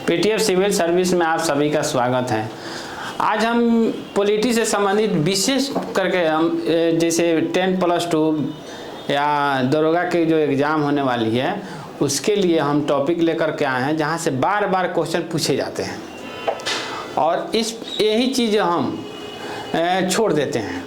PTF civil service में आप सभी का स्वागत है। आज हम पॉलिटी से संबंधित विशेष करके हम जैसे 10+2 या दरोगा के जो एग्ज़ाम होने वाली है उसके लिए हम टॉपिक लेकर के आए हैं, जहां से बार बार क्वेश्चन पूछे जाते हैं और यही चीज़ हम छोड़ देते हैं।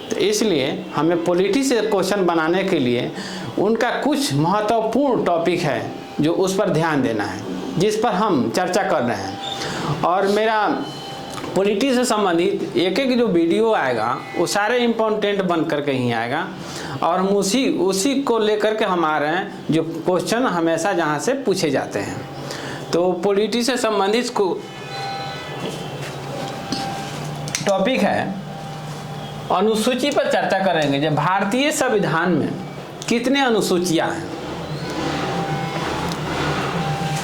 तो इसलिए हमें पॉलिटी से क्वेश्चन बनाने के लिए उनका कुछ महत्वपूर्ण टॉपिक है जो उस पर ध्यान देना है, जिस पर हम चर्चा कर रहे हैं। और मेरा पॉलिटी से संबंधित एक एक जो वीडियो आएगा वो सारे इम्पोर्टेंट बन करके ही आएगा और हम उसी को लेकर के हम आ रहे हैं जो क्वेश्चन हमेशा जहाँ से पूछे जाते हैं। तो पॉलिटी से संबंधित को टॉपिक है, अनुसूची पर चर्चा करेंगे। जो भारतीय संविधान में कितने अनुसूचियां हैं,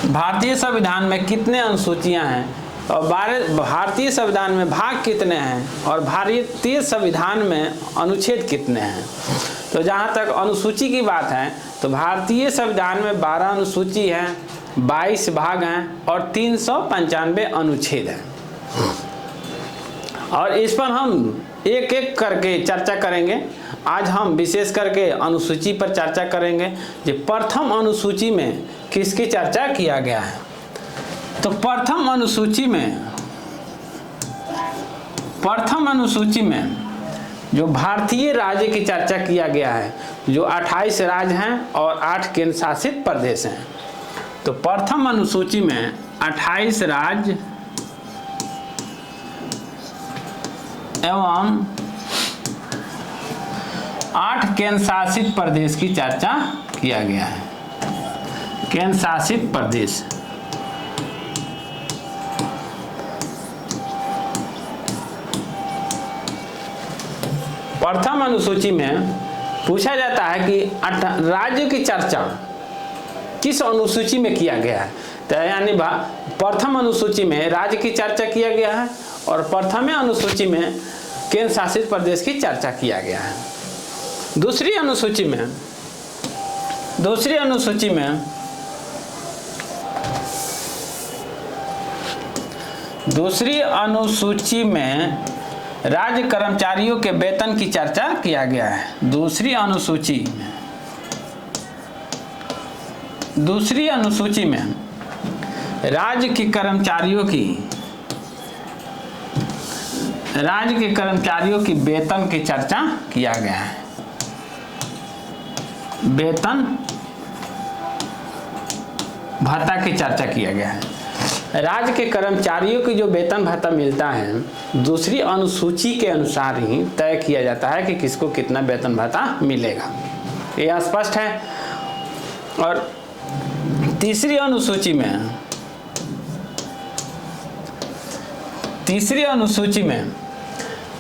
भारतीय संविधान में कितने अनुसूचियां हैं और भारतीय संविधान में भाग कितने हैं और भारतीय संविधान में अनुच्छेद कितने हैं। तो जहां तक अनुसूची की बात है तो भारतीय संविधान में 12 अनुसूची हैं, 22 भाग हैं और 395 अनुच्छेद हैं। और इस पर हम एक एक करके चर्चा करेंगे। आज हम विशेष करके अनुसूची पर चर्चा करेंगे। जो प्रथम अनुसूची में किसकी चर्चा किया गया है, तो प्रथम अनुसूची में जो भारतीय राज्य की चर्चा किया गया है, जो 28 राज्य हैं और 8 केंद्र शासित प्रदेश हैं। तो प्रथम अनुसूची में 28 राज्य एवं 8 केंद्र शासित प्रदेश की चर्चा किया गया है। केंद्र शासित प्रदेश, प्रथम अनुसूची में पूछा जाता है कि राज्य की चर्चा किस अनुसूची में किया गया है। तो यानी प्रथम अनुसूची में राज्य की चर्चा किया गया है और प्रथम अनुसूची में केंद्र शासित प्रदेश की चर्चा किया गया है। दूसरी अनुसूची में राज्य कर्मचारियों के वेतन की चर्चा किया गया है। दूसरी अनुसूची में राज्य के कर्मचारियों की वेतन की चर्चा किया गया है। वेतन भत्ता की चर्चा किया गया है। राज्य के कर्मचारियों की जो वेतन भत्ता मिलता है दूसरी अनुसूची के अनुसार ही तय किया जाता है कि किसको कितना वेतन भत्ता मिलेगा। यह स्पष्ट है। और तीसरी अनुसूची में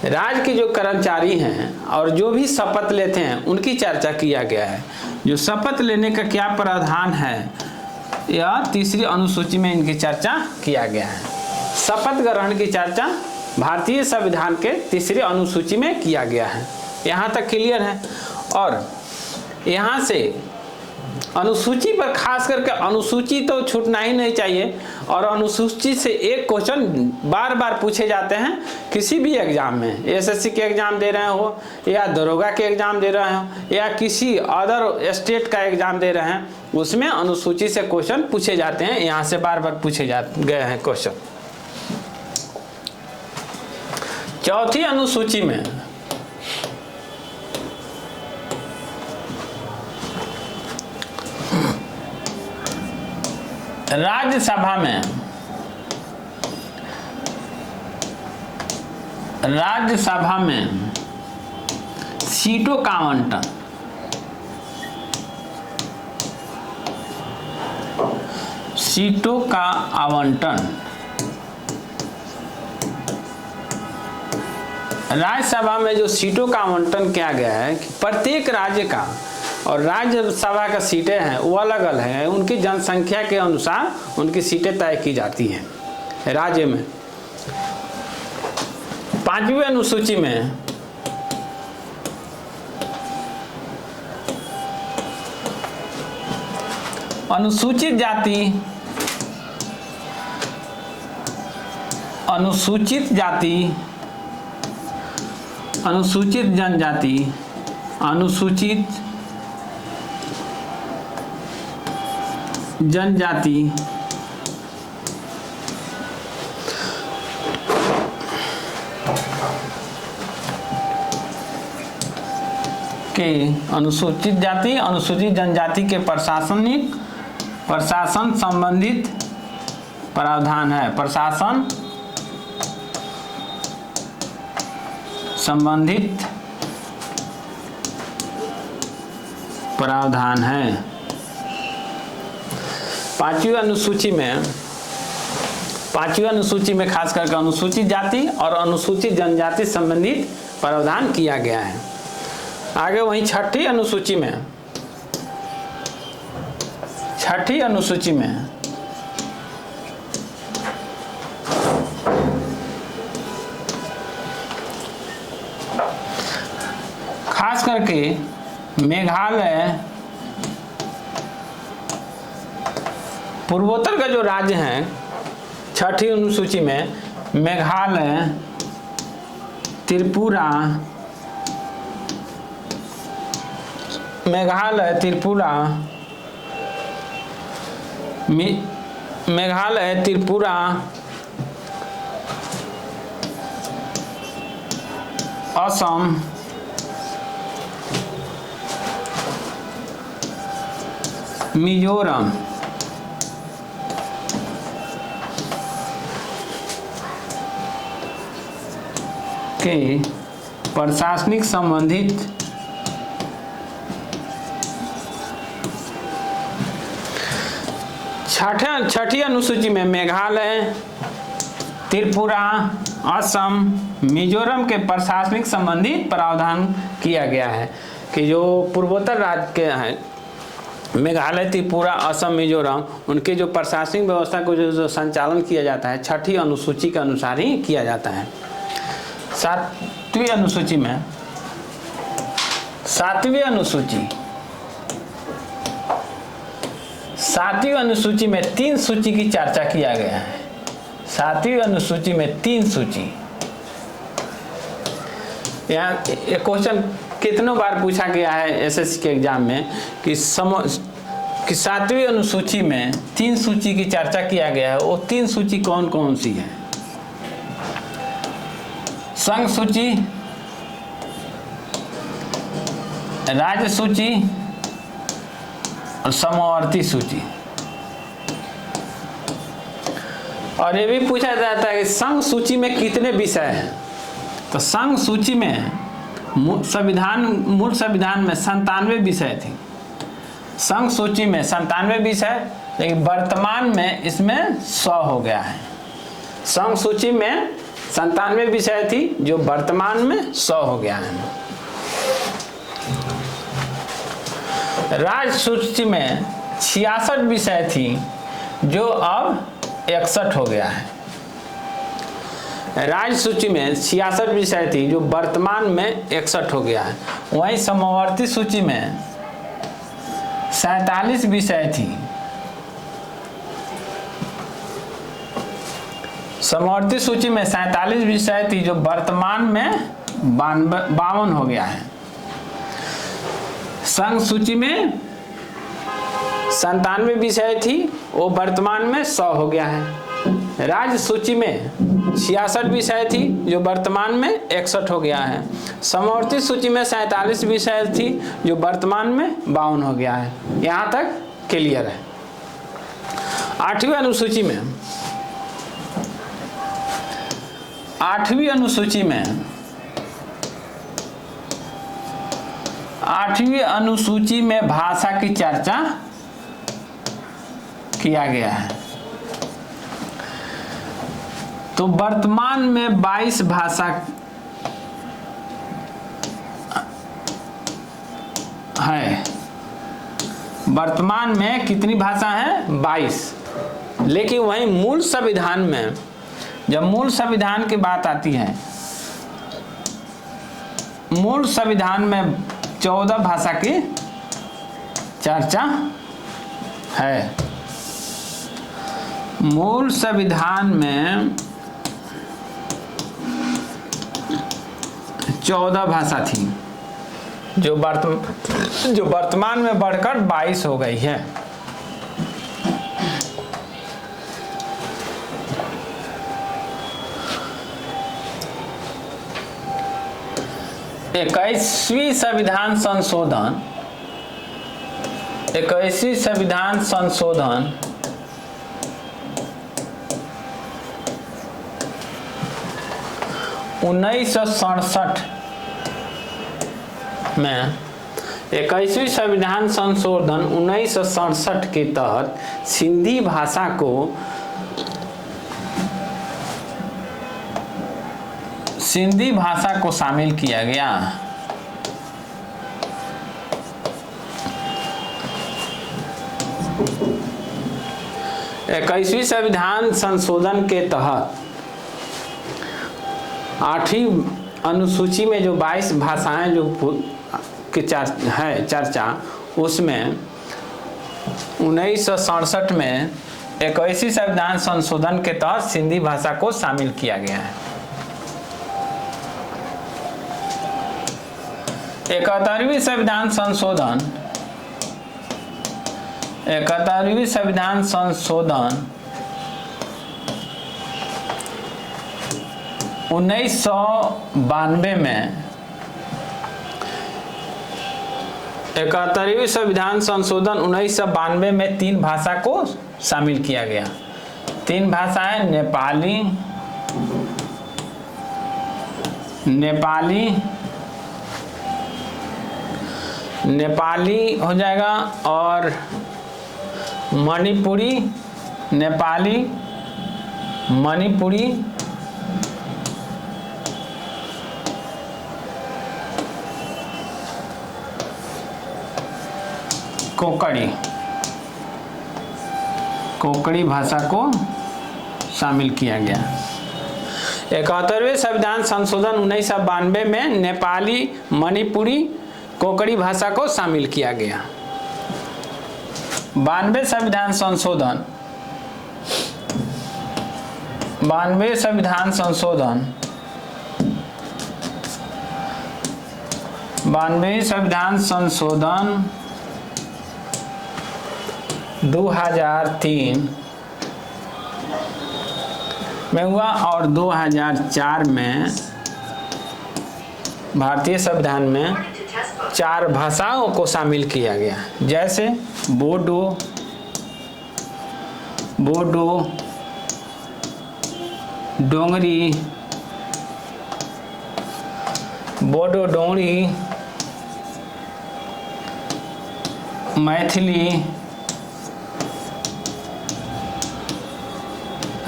राज्य के जो कर्मचारी हैं और जो भी शपथ लेते हैं उनकी चर्चा किया गया है। जो शपथ लेने का क्या प्रावधान है, यह तीसरी अनुसूची में इनकी चर्चा किया गया है। शपथ ग्रहण की चर्चा भारतीय संविधान के तीसरी अनुसूची में किया गया है। यहाँ तक क्लियर है। और यहाँ से अनुसूची पर खास करके अनुसूची तो छूटना ही नहीं चाहिए। और अनुसूची से एक क्वेश्चन बार बार पूछे जाते हैं किसी भी एग्जाम में, एसएससी के एग्जाम दे रहे हो या दरोगा के एग्जाम दे रहे हो या किसी अदर स्टेट का एग्जाम दे रहे हैं, उसमें अनुसूची से क्वेश्चन पूछे जाते हैं। यहाँ से बार बार पूछे गए हैं क्वेश्चन। चौथी अनुसूची में राज्यसभा में सीटों का आवंटन, राज्यसभा में जो सीटों का आवंटन किया गया है कि प्रत्येक राज्य का और राज्यसभा का सीटें हैं वो अलग अलग हैं। उनकी जनसंख्या के अनुसार उनकी सीटें तय की जाती हैं राज्य में। 5वीं अनुसूची में अनुसूचित जाति अनुसूचित जाति, अनुसूचित जनजाति, अनुसूचित जनजाति के अनुसूचित जाति अनुसूचित जनजाति के प्रशासन संबंधित प्रावधान है, प्रशासन संबंधित प्रावधान है। पांचवी अनुसूची में खास करके अनुसूचित जाति और अनुसूचित जनजाति संबंधित प्रावधान किया गया है। आगे वहीं छठी अनुसूची में खास करके मेघालय पूर्वोत्तर का जो राज्य है, छठी अनुसूची में मेघालय, त्रिपुरा, असम, मिजोरम के प्रशासनिक संबंधित छठी अनुसूची में मेघालय, त्रिपुरा, असम, मिजोरम के प्रशासनिक संबंधित प्रावधान किया गया है कि जो पूर्वोत्तर राज्य के हैं मेघालय, त्रिपुरा, असम, मिजोरम, उनके जो प्रशासनिक व्यवस्था को जो संचालन किया जाता है छठी अनुसूची के अनुसार ही किया जाता है। सातवीं अनुसूची में 3 सूची की चर्चा किया गया है। 7वीं अनुसूची में 3 सूची। यहाँ एक क्वेश्चन कितनों बार पूछा गया है एसएससी के एग्जाम में कि 7वीं अनुसूची में 3 सूची की चर्चा किया गया है। वो 3 सूची कौन कौन सी है? संघ सूची, राज्य सूची और समवर्ती सूची। और ये भी पूछा जाता है कि संघ सूची में कितने विषय हैं? तो संघ सूची में मूल संविधान में 97 विषय थी। संघ सूची में 97 विषय, लेकिन वर्तमान में इसमें 100 हो गया है। संघ सूची में 97 विषय थी जो वर्तमान में 100 हो गया है। राज्य सूची में 66 विषय थी जो अब 61 हो गया है। राज्य सूची में 66 विषय थी जो वर्तमान में 61 हो गया है। वहीं समवर्ती सूची में 47 विषय थी। समवर्ती सूची में 47 विषय थी जो वर्तमान में 52 हो गया है। संघ सूची में 97 विषय थी, वो वर्तमान में 100 हो गया है। राज्य सूची में 66 विषय थी जो वर्तमान में 61 हो गया है। समवर्ती सूची में 47 विषय थी जो वर्तमान में 52 हो गया है। यहाँ तक क्लियर है। 8वीं अनुसूची में भाषा की चर्चा किया गया है। तो वर्तमान में 22 भाषा है। वर्तमान में कितनी भाषा है? 22। लेकिन वहीं मूल संविधान में, जब मूल संविधान की बात आती है, मूल संविधान में 14 भाषा की चर्चा है। मूल संविधान में 14 भाषा थी, जो वर्तमान में बढ़कर 22 हो गई है। इक्कीसवीं संविधान संशोधन 1967 में 21वीं संविधान संशोधन 1967 के तहत सिंधी भाषा को शामिल किया गया। इक्कीसवीं संविधान संशोधन के तहत 8वीं अनुसूची में जो 22 भाषाएं जो की चर्चा, उसमें 1967 में 21वीं संविधान संशोधन के तहत सिंधी भाषा को शामिल किया गया है। 71वीं संविधान संशोधन 1992 में 71वीं संविधान संशोधन 1992 में 3 भाषा को शामिल किया गया। 3 भाषाएं नेपाली हो जाएगा और मणिपुरी, कोंकणी भाषा को शामिल किया गया। 71वें संविधान संशोधन 1992 में नेपाली, मणिपुरी, कोंकणी भाषा को शामिल किया गया। 92 संविधान संशोधन 2003 में हुआ और 2004 में भारतीय संविधान में 4 भाषाओं को शामिल किया गया, जैसे बोडो, डोंगरी, मैथिली,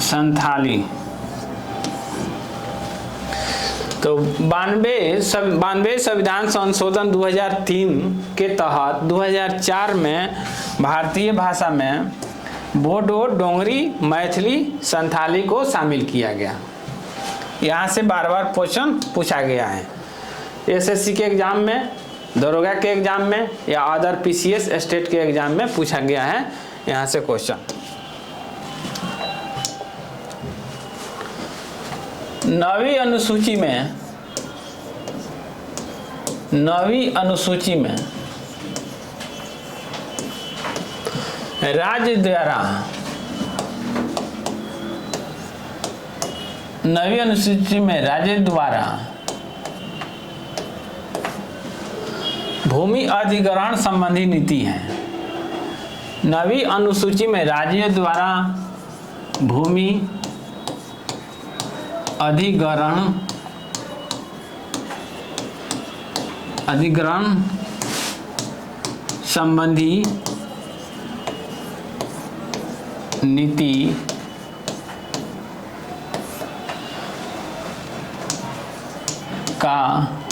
संथाली। तो 92 संविधान संशोधन 2003 के तहत 2004 में भारतीय भाषा में बोडो, डोंगरी, मैथिली, संथाली को शामिल किया गया। यहाँ से बार-बार क्वेश्चन पूछा गया है एसएससी के एग्जाम में, दरोगा के एग्जाम में या अदर पीसीएस स्टेट के एग्जाम में पूछा गया है यहाँ से क्वेश्चन। 9वीं अनुसूची में राज्य द्वारा 9वीं अनुसूची में राज्य द्वारा भूमि अधिग्रहण संबंधी नीति है। 9वीं अनुसूची में राज्य द्वारा भूमि अधिग्रहण संबंधी नीति का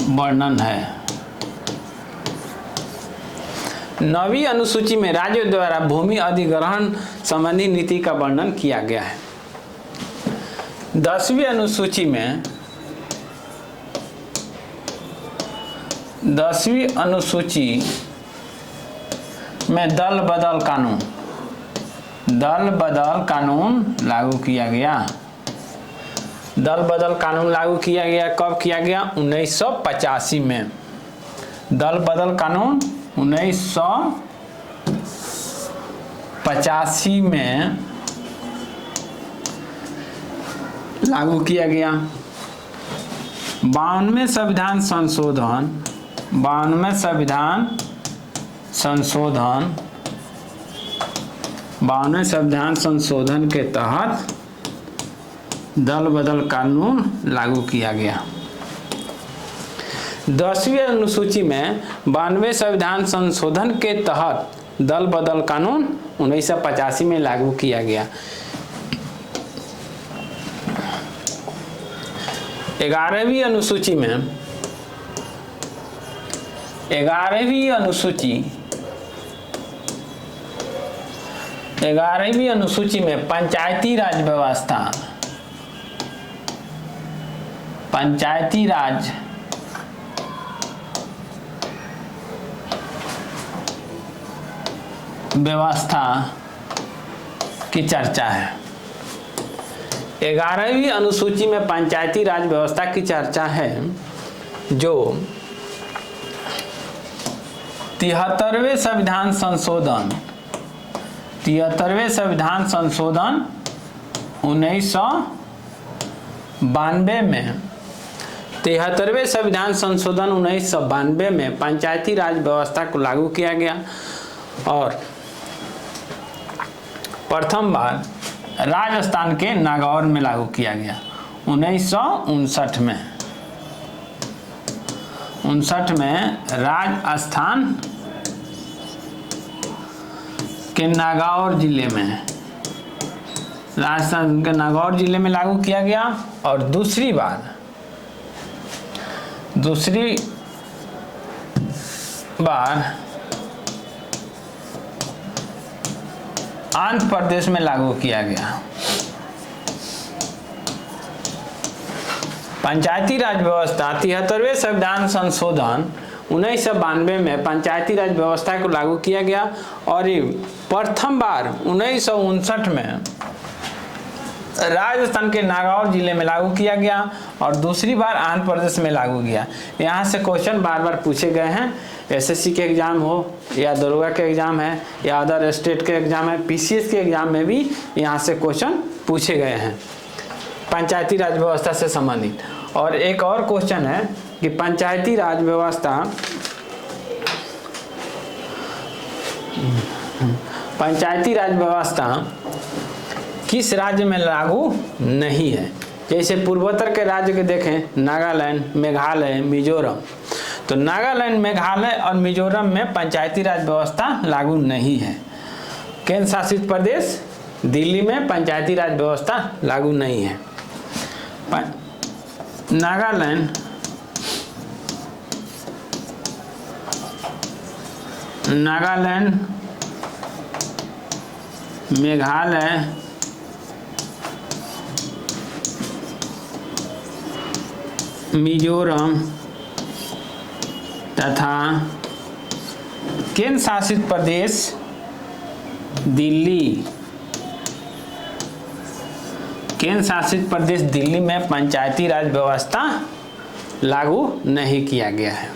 वर्णन है। 9वीं अनुसूची में राज्य द्वारा भूमि अधिग्रहण संबंधी नीति का वर्णन किया गया है। 10वीं अनुसूची में दल बदल कानून लागू किया गया। दल बदल कानून लागू किया गया, कब किया गया? 1985 में। दल बदल कानून 1985 में लागू किया गया। 92वें संविधान संशोधन, 92वें संविधान संशोधन, 92वें संविधान संशोधन के तहत दल बदल कानून लागू किया गया। 10वीं अनुसूची में 92वें संविधान संशोधन के तहत दल बदल कानून 1985 में लागू किया गया। 11वीं अनुसूची में 11वीं अनुसूची में पंचायती राज व्यवस्था, पंचायती राज व्यवस्था की चर्चा है। 11वीं अनुसूची में पंचायती राज व्यवस्था की चर्चा है, जो 73वें संविधान संशोधन, 73वें संविधान संशोधन 1992 में, 73वें संविधान संशोधन 1992 में पंचायती राज व्यवस्था को लागू किया गया और प्रथम बार राजस्थान के नागौर में लागू किया गया 1959 में। 59 में राजस्थान के नागौर जिले में, राजस्थान के नागौर जिले में लागू किया गया और दूसरी बार आंध्र प्रदेश में लागू किया गया। पंचायती राज व्यवस्था 73वें संविधान संशोधन 1992 में पंचायती राज व्यवस्था को लागू किया गया और ये प्रथम बार 1959 में राजस्थान के नागौर जिले में लागू किया गया और दूसरी बार आंध्र प्रदेश में लागू किया। यहाँ से क्वेश्चन बार बार पूछे गए हैं, एसएससी के एग्जाम हो या दरोगा के एग्जाम है या अदर स्टेट के एग्जाम है, पीसीएस के एग्जाम में भी यहाँ से क्वेश्चन पूछे गए हैं पंचायती राज व्यवस्था से संबंधित। और एक और क्वेश्चन है कि पंचायती राज व्यवस्था किस राज्य में लागू नहीं है। जैसे पूर्वोत्तर के राज्य के देखें, नागालैंड, मेघालय, मिजोरम, तो नागालैंड, मेघालय और मिजोरम में पंचायती राज व्यवस्था लागू नहीं है। केंद्र शासित प्रदेश दिल्ली में पंचायती राज व्यवस्था लागू नहीं है। नागालैंड, मेघालय, मिजोरम तथा केंद्र शासित प्रदेश दिल्ली, केंद्र शासित प्रदेश दिल्ली में पंचायती राज व्यवस्था लागू नहीं किया गया है।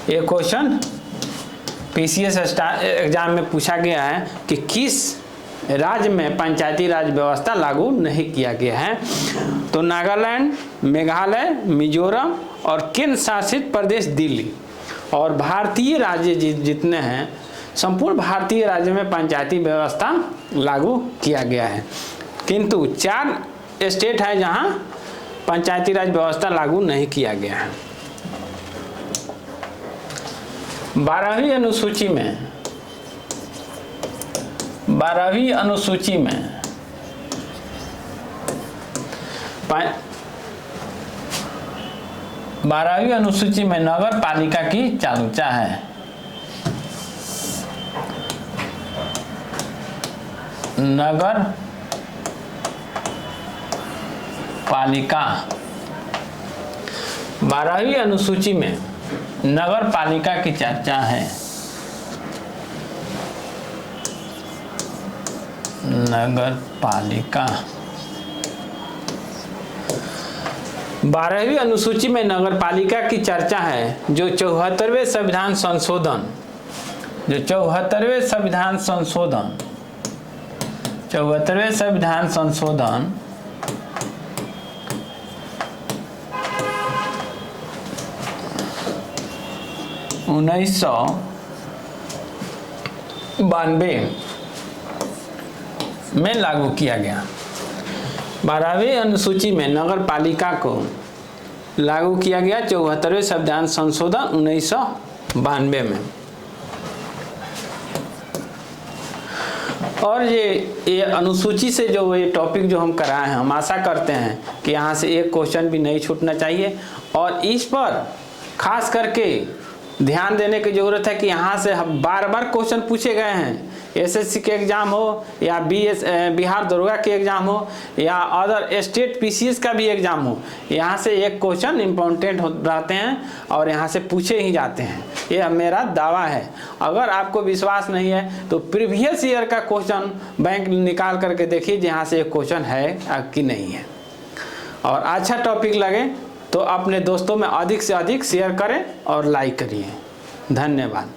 ये क्वेश्चन पीसीएस एग्जाम में पूछा गया है कि किस राज्य में पंचायती राज व्यवस्था लागू नहीं किया गया है। तो नागालैंड, मेघालय, मिजोरम और केंद्र शासित प्रदेश दिल्ली और भारतीय राज्य जितने हैं, संपूर्ण भारतीय राज्य में पंचायती व्यवस्था लागू किया गया है। किंतु 4 स्टेट है जहां पंचायती राज व्यवस्था लागू नहीं किया गया है। 12वीं अनुसूची में 12वीं अनुसूची में नगर पालिका की चर्चा है। नगर पालिका, 12वीं अनुसूची में नगर पालिका की चर्चा है। नगर पालिका 12वीं अनुसूची में नगर पालिका की चर्चा है। जो 74वें संविधान संशोधन, जो 74वें संविधान संशोधन 74वें संविधान संशोधन 1992 में लागू किया गया। 12वीं अनुसूची में नगर पालिका को लागू किया गया 74वें संविधान संशोधन 1992 में। और ये अनुसूची से जो ये टॉपिक जो हम कराए हैं, हम आशा करते हैं कि यहाँ से एक क्वेश्चन भी नहीं छूटना चाहिए। और इस पर खास करके ध्यान देने की ज़रूरत है कि यहाँ से बार बार क्वेश्चन पूछे गए हैं। एसएससी के एग्ज़ाम हो या बिहार दरोगा के एग्ज़ाम हो या अदर स्टेट पीसीएस का भी एग्ज़ाम हो, यहाँ से एक क्वेश्चन इम्पोर्टेंट रहते हैं और यहाँ से पूछे ही जाते हैं। ये मेरा दावा है। अगर आपको विश्वास नहीं है तो प्रीवियस ईयर का क्वेश्चन बैंक निकाल करके देखिए जहाँ से एक क्वेश्चन है कि नहीं है। और अच्छा टॉपिक लगे तो अपने दोस्तों में अधिक से अधिक शेयर करें और लाइक करिए। धन्यवाद।